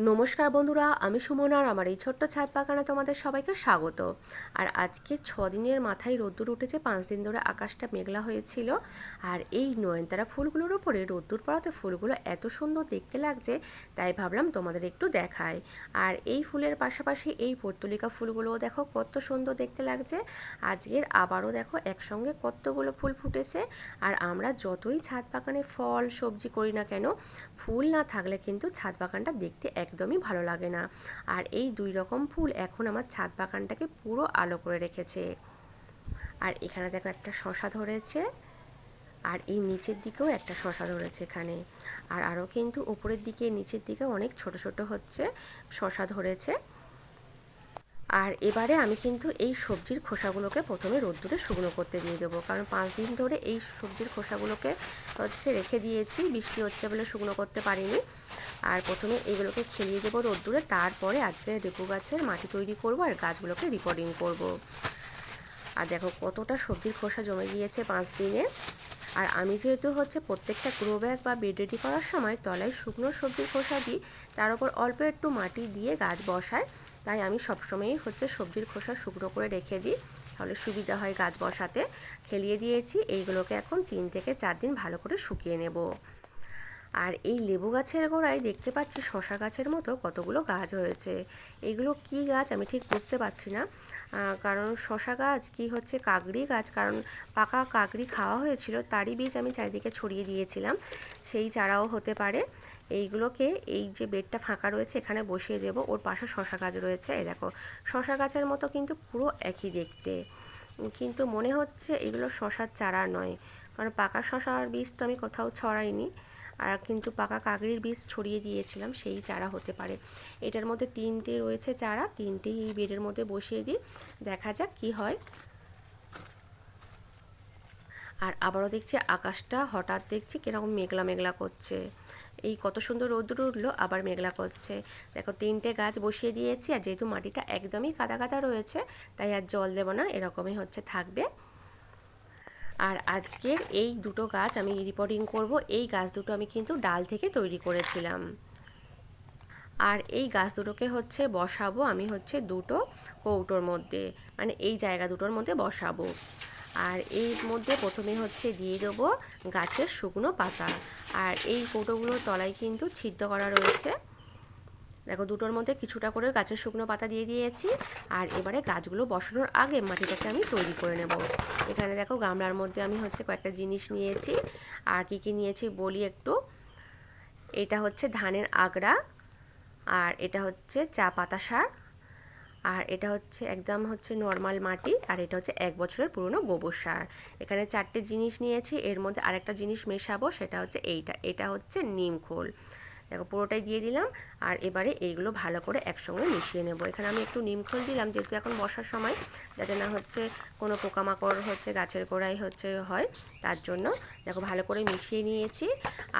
নমস্কার বন্ধুরা, আমি সুমন আর আমার এই ছোট্ট ছাদ বাগানে তোমাদের সবাইকে স্বাগত। আর আজকে 6 দিনের মাথায় রোদ্দুর উঠেছে। 5 দিন ধরে আকাশটা মেঘলা হয়েছিল। আর এই নয়নতারা ফুলগুলোর উপরে রোদ্দুর পড়াতে ফুলগুলো এত সুন্দর দেখতে লাগছে, তাই ভাবলাম তোমাদের একটু দেখাই। আর এই ফুলের পাশাপাশি এই পর্তুলিকা ফুলগুলোও দেখো কত সুন্দর দেখতে লাগছে। আজকের আবারও দেখো একসঙ্গে কতগুলো ফুল ফুটেছে। আর আমরা যতই ছাদ বাগানে ফল সবজি করি না কেন, ফুল না থাকলে কিন্তু ছাদ বাগানটা দেখতে একদমই ভালো লাগে না। আর এই দুই রকম ফুল এখন আমার ছাদ বাগানটাকে পুরো আলো করে রেখেছে। আর এখানে দেখো একটা শশা ধরেছে, আর এই নিচের দিকেও একটা শশা ধরেছে এখানে। আর আরও কিন্তু উপরের দিকে নিচের দিকে অনেক ছোট ছোট হচ্ছে শশা ধরেছে। আর এবারে আমি কিন্তু এই সবজির খোসাগুলোকে প্রথমে রোদ্দুরে শুকনো করতে দিয়ে দেবো, কারণ 5 দিন ধরে এই সবজির খোসাগুলোকে রেখে দিয়েছি, বৃষ্টি হচ্ছে বলে শুকনো করতে পারিনি। আর প্রথমে এগুলোকে খেলিয়ে দেবো রোদ্দুরে, তারপরে আজকে লেবু গাছের মাটি তৈরি করব আর গাছগুলোকে রিপোর্টিং করব। আর দেখো কতটা সবজির খোসা জমে গিয়েছে 5 দিনে। আর আমি যেহেতু প্রত্যেকটা গ্রো ব্যাগ বা বেড রেডি করার সময় তলায় শুকনো সবজির খোসা দিই, তার উপর অল্প একটু মাটি দিয়ে গাছ বসাই, তাই আমি সবসময়ই সবজির খোসা শুকনো করে রেখে দিই, তাহলে সুবিধা হয় গাছ বসাতে। খেলিয়ে দিয়েছি, এইগুলোকে এখন 3 থেকে 4 দিন ভালো করে শুকিয়ে নেব। আর এই লেবু গাছের গোড়ায় দেখতে পাচ্ছি শশা গাছের মতো কতগুলো গাছ হয়েছে। এগুলো কি গাছ আমি ঠিক বুঝতে পারছি না, কারণ শশা গাছ কি কাকড়ি গাছ, কারণ পাকা কাকড়ি খাওয়া হয়েছিল, তারই বীজ আমি চারিদিকে ছড়িয়ে দিয়েছিলাম, সেই চারাও হতে পারে। এইগুলোকে এই যে বেডটা ফাঁকা রয়েছে এখানে বসিয়ে দেবো, ওর পাশে শশা গাছ রয়েছে। এই দেখো শশা গাছের মতো কিন্তু পুরো একই দেখতে, কিন্তু মনে হচ্ছে এগুলো শশার চারা নয়, কারণ পাকা শশার বীজ তো আমি কোথাও ছড়াইনি, আর কিন্তু পাকা কাকড়ির বীজ ছড়িয়ে দিয়েছিলাম, সেই চারা হতে পারে। এটার মধ্যে 3টে রয়েছে চারা, 3টেই এই বেডের মধ্যে বসিয়ে দিই, দেখা যাক কি হয়। আর আবারও দেখছি আকাশটা হঠাৎ দেখছি কিরকম মেঘলা মেঘলা করছে, এই কত সুন্দর রোদ্দুর উঠলো আবার মেঘলা করছে। দেখো 3টে গাছ বসিয়ে দিয়েছি, আর যেহেতু মাটিটা একদমই কাদা কাদা রয়েছে তাই আর জল দেব না, এরকমই থাকবে। আর আজকের এই দুটো গাছ আমি রিপোর্টিং করব। এই গাছ দুটো আমি কিন্তু ডাল থেকে তৈরি করেছিলাম। আর এই গাছ দুটোকে বসাবো আমি দুটো কৌটোর মধ্যে, মানে এই জায়গা দুটোর মধ্যে বসাবো। আর এর মধ্যে প্রথমে দিয়ে দেবো গাছের শুকনো পাতা। আর এই কৌটোগুলোর তলায় কিন্তু ছিদ্র করা রয়েছে, দেখো দুটোর মধ্যে কিছুটা করে গাছের শুকনো পাতা দিয়ে দিয়েছি। আর এবারে গাছগুলো বসানোর আগে মাটিটাকে আমি তৈরি করে নেব। এখানে দেখো গামলার মধ্যে আমি কয়েকটা জিনিস নিয়েছি। আর কি কি নিয়েছি বলি একটু। এটা ধানের আগড়া, আর এটা চা পাতা সার, আর এটা একদম নর্মাল মাটি, আর এটা 1 বছরের পুরনো গোবর সার। এখানে 4টে জিনিস নিয়েছি। এর মধ্যে আরেকটা জিনিস মেশাবো, সেটা এটা নিম খোল। দেখো পুরোটাই দিয়ে দিলাম। আর এবারে এইগুলো ভালো করে একসঙ্গে মিশিয়ে নেব। এখানে আমি একটু নিম খোল দিলাম, যেহেতু এখন বর্ষার সময়, যাতে না কোনো পোকামাকড় গাছের গোড়ায় হয়, তার জন্য। দেখো ভালো করে মিশিয়ে নিয়েছি।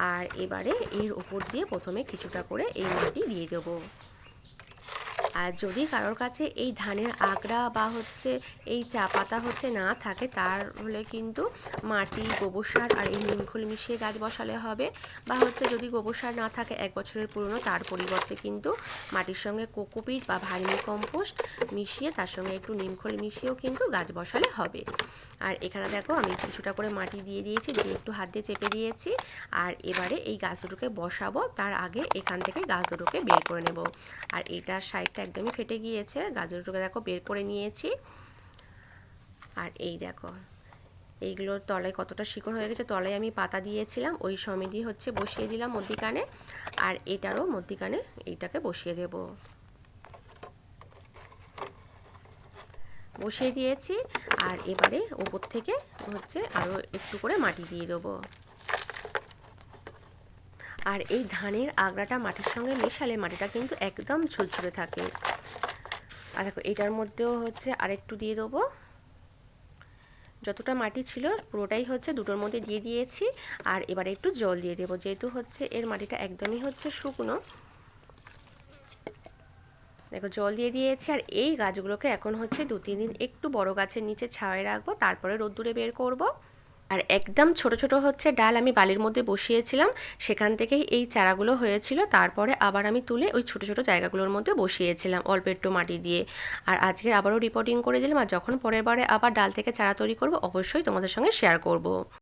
আর এবারে এর উপর দিয়ে প্রথমে কিছুটা করে এই মাটি দিয়ে দেবো। আর যদি কারোর কাছে এই ধানের আগড়া বা এই চা পাতা না থাকে, তাহলে কিন্তু মাটি, গোবর সার আর এই নিমখোল মিশিয়ে গাছ বসালে হবে। বা যদি গোবর সার না থাকে 1 বছরের পুরনো, তার পরিবর্তে কিন্তু মাটির সঙ্গে কোকোপিট বা ভার্মি কম্পোস্ট মিশিয়ে তার সঙ্গে একটু নিমখোল মিশিয়েও কিন্তু গাছ বসালে হবে। আর এখানে দেখো আমি কিছুটা করে মাটি দিয়ে দিয়েছি, দিয়ে একটু হাত দিয়ে চেপে দিয়েছি। আর এবারে এই গাছ দুটোকে বসাবো, তার আগে এখান থেকে গাছ দুটোকে বের করে নেব। আর এটার সাইডটা একদমই ফেটে গিয়েছে, গাছ দুটোকে দেখো বের করে নিয়েছি। আর এই দেখো এইগুলোর তলায় কতটা শিকড় হয়ে গেছে, তলায় আমি পাতা দিয়েছিলাম, ওই সমেতই বসিয়ে দিলাম মধ্যিখানে। আর এটারও মধ্যিখানে এইটাকে বসিয়ে দেব, বসিয়ে দিয়েছি। আর এবারে উপর থেকে আরও একটু করে মাটি দিয়ে দেবো। আর এই ধানের আগড়াটা মাটির সঙ্গে মেশালে মাটিটা কিন্তু একদম ঝুরঝুরে থাকে। আর দেখো এটার মধ্যেও আরেকটু দিয়ে দেবো। যতটা মাটি ছিল পুরোটাই দুটোর মধ্যে দিয়ে দিয়েছি। আর এবারে একটু জল দিয়ে দেবো, যেহেতু এর মাটিটা একদমই শুকনো। দেখো জল দিয়ে দিয়েছি। আর এই গাছগুলোকে এখন 2-3 দিন একটু বড় গাছের নিচে ছায়ায় রাখবো, তারপরে রোদ্দুরে বের করব। আর একদম ছোট ছোট হচ্ছে ডাল আমি বালির মধ্যে বসিয়েছিলাম, সেখান থেকেই এই চারাগুলো হয়েছিল। তারপরে আবার আমি তুলে ওই ছোট ছোট জায়গাগুলোর মধ্যে বসিয়েছিলাম অল্প একটু মাটি দিয়ে। আর আজকে আবারও রিপোর্টিং করে দিলাম, আর যখন পরের বারে আবার ডাল থেকে চারা তৈরি করব অবশ্যই তোমাদের সঙ্গে শেয়ার করব।